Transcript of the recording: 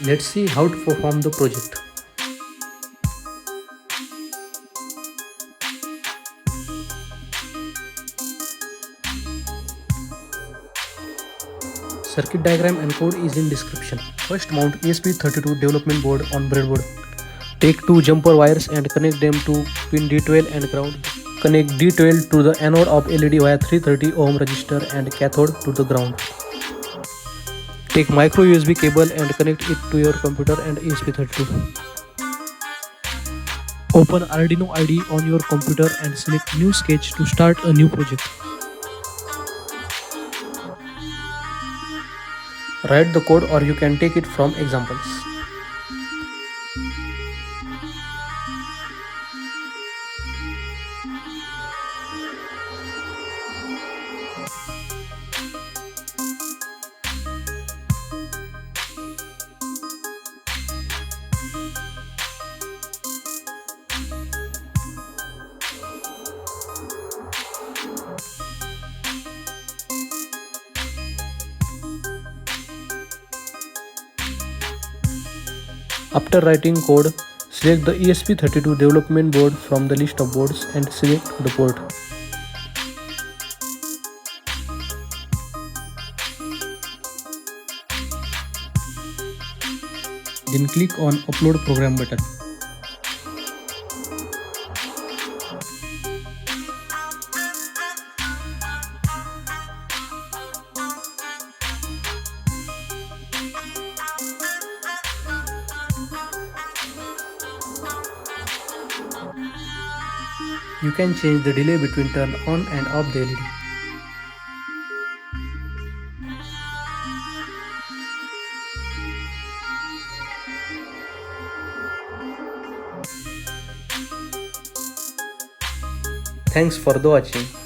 Let's see how to perform the project. Circuit diagram and code is in description. First, mount ESP32 development board on breadboard. Take two jumper wires and connect them to pin D12 and ground. Connect D12 to the anode of LED via 330 ohm resistor and cathode to the ground. Take micro USB cable and connect it to your computer and ESP32. Open Arduino IDE on your computer and select New Sketch to start a new project. Write the code or you can take it from examples. After writing code, select the ESP32 development board from the list of boards and select the port. Then click on Upload Program button. You can change the delay between turn on and off the LED. Thanks for the watching.